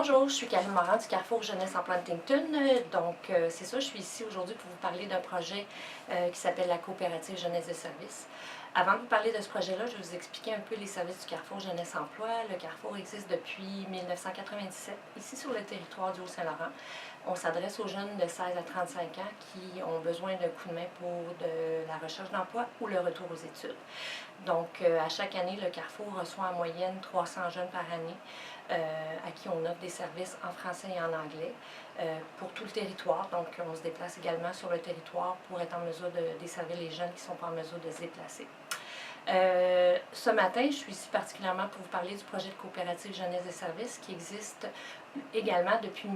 Bonjour, je suis Karine Morin du Carrefour Jeunesse en Plantington. C'est ça, je suis ici aujourd'hui pour vous parler d'un projet qui s'appelle la Coopérative Jeunesse de Service. Avant de vous parler de ce projet-là, je vais vous expliquer un peu les services du Carrefour Jeunesse Emploi. Le Carrefour existe depuis 1997, ici sur le territoire du Haut-Saint-Laurent. On s'adresse aux jeunes de 16 à 35 ans qui ont besoin d'un coup de main pour de la recherche d'emploi ou le retour aux études. À chaque année, le Carrefour reçoit en moyenne 300 jeunes par année à qui on offre des services en français et en anglais pour tout le territoire. Donc, on se déplace également sur le territoire pour être en mesure de desservir les jeunes qui ne sont pas en mesure de se déplacer. Ce matin, je suis ici particulièrement pour vous parler du projet de coopérative Jeunesse de Service qui existe également depuis,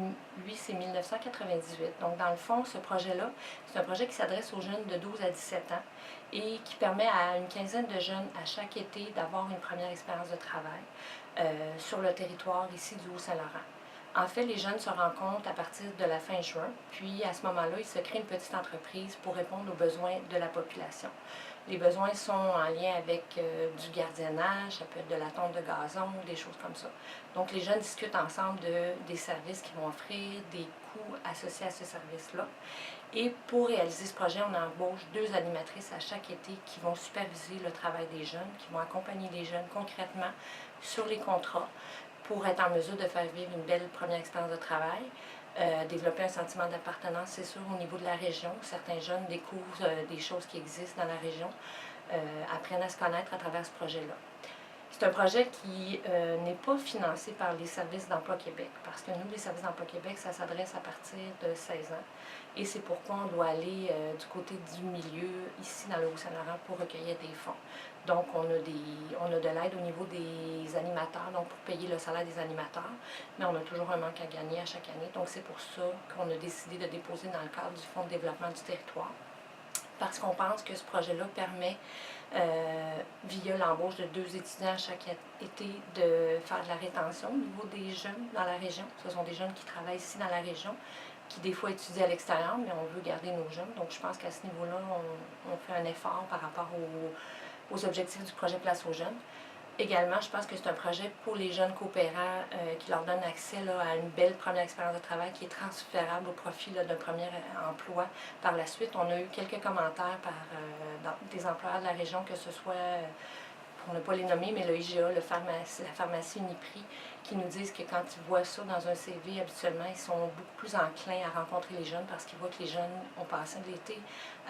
lui, c'est 1998. Donc, dans le fond, ce projet-là, c'est un projet qui s'adresse aux jeunes de 12 à 17 ans et qui permet à une quinzaine de jeunes à chaque été d'avoir une première expérience de travail sur le territoire ici du Haut-Saint-Laurent. En fait, les jeunes se rencontrent à partir de la fin juin, puis à ce moment-là, ils se créent une petite entreprise pour répondre aux besoins de la population. Les besoins sont en lien avec du gardiennage, ça peut être de la tonte de gazon, des choses comme ça. Donc, les jeunes discutent ensemble des services qu'ils vont offrir, des coûts associés à ce service-là. Et pour réaliser ce projet, on embauche 2 animatrices à chaque été qui vont superviser le travail des jeunes, qui vont accompagner les jeunes concrètement sur les contrats pour être en mesure de faire vivre une belle première expérience de travail. Développer un sentiment d'appartenance, c'est sûr, au niveau de la région. Certains jeunes découvrent des choses qui existent dans la région, apprennent à se connaître à travers ce projet-là. C'est un projet qui n'est pas financé par les services d'Emploi Québec, parce que nous, les services d'Emploi Québec, ça s'adresse à partir de 16 ans. Et c'est pourquoi on doit aller du côté du milieu, ici dans le Haut-Saint-Laurent, pour recueillir des fonds. Donc, on a de l'aide au niveau des animateurs, donc pour payer le salaire des animateurs, mais on a toujours un manque à gagner à chaque année. Donc, c'est pour ça qu'on a décidé de déposer dans le cadre du Fonds de développement du territoire, parce qu'on pense que ce projet-là permet, via l'embauche de 2 étudiants chaque été, de faire de la rétention au niveau des jeunes dans la région. Ce sont des jeunes qui travaillent ici dans la région, qui des fois étudient à l'extérieur, mais on veut garder nos jeunes. Donc, je pense qu'à ce niveau-là, on fait un effort par rapport aux objectifs du projet Place aux jeunes. Également, je pense que c'est un projet pour les jeunes coopérants qui leur donne accès à une belle première expérience de travail qui est transférable au profit d'un premier emploi. Par la suite, on a eu quelques commentaires par des employeurs de la région, que ce soit, pour ne pas les nommer, mais le IGA, la pharmacie Uniprix, qui nous disent que quand ils voient ça dans un CV, habituellement, ils sont beaucoup plus enclins à rencontrer les jeunes parce qu'ils voient que les jeunes ont passé de l'été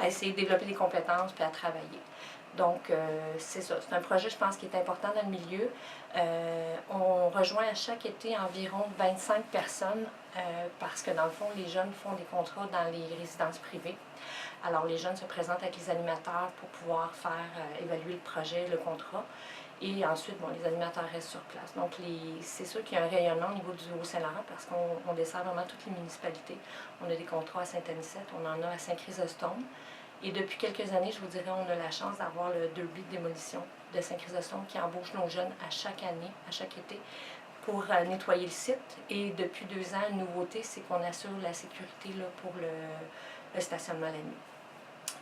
à essayer de développer des compétences puis à travailler. Donc, c'est ça. C'est un projet, je pense, qui est important dans le milieu. On rejoint à chaque été environ 25 personnes parce que, dans le fond, les jeunes font des contrats dans les résidences privées. Alors, les jeunes se présentent avec les animateurs pour pouvoir faire évaluer le projet, le contrat. Et ensuite, les animateurs restent sur place. Donc, c'est sûr qu'il y a un rayonnement au niveau du Haut-Saint-Laurent parce qu'on dessert vraiment toutes les municipalités. On a des contrats à Saint-Anicette, on en a à Saint-Chrysostome. Et depuis quelques années, je vous dirais, on a la chance d'avoir le derby de démolition de Saint-Chrysostome qui embauche nos jeunes à chaque année, à chaque été, pour nettoyer le site. Et depuis 2 ans, une nouveauté, c'est qu'on assure la sécurité pour le stationnement la nuit.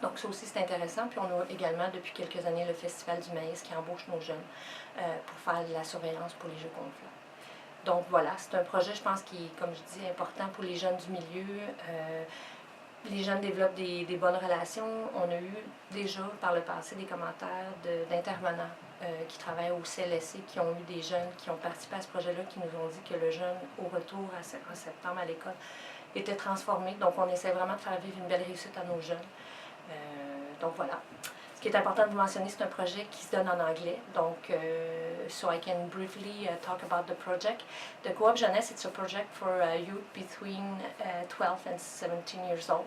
Donc, ça aussi, c'est intéressant. Puis, on a également, depuis quelques années, le Festival du maïs qui embauche nos jeunes pour faire de la surveillance pour les jeux gonflables. Donc, voilà, c'est un projet, je pense, qui est, comme je dis, important pour les jeunes du milieu. Les jeunes développent des bonnes relations. On a eu déjà, par le passé, des commentaires d'intervenants qui travaillent au CLSC, qui ont eu des jeunes qui ont participé à ce projet-là, qui nous ont dit que le jeune, au retour en septembre à l'école, était transformé. Donc, on essaie vraiment de faire vivre une belle réussite à nos jeunes. Donc, voilà. Ce qui est important de vous mentionner, c'est un projet qui se donne en anglais. Donc, so I can briefly talk about the project. The Co-op Jeunesse, it's a project for youth between 12 and 17 years old.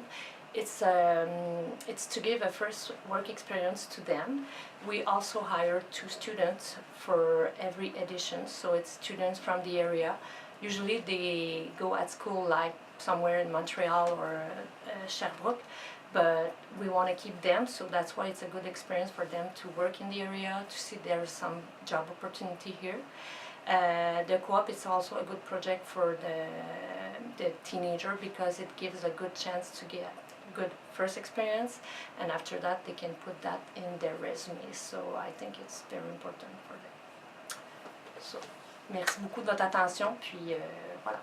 It's to give a first work experience to them. We also hire 2 students for every edition, so it's students from the area. Usually they go at school like somewhere in Montreal or Sherbrooke, but we want to keep them, so that's why it's a good experience for them to work in the area, to see there's some job opportunity here. The co-op is also a good project for the teenager because it gives a good chance to get good first experience, and after that they can put that in their resume, so I think it's very important for them. So Merci beaucoup de votre attention, puis voilà.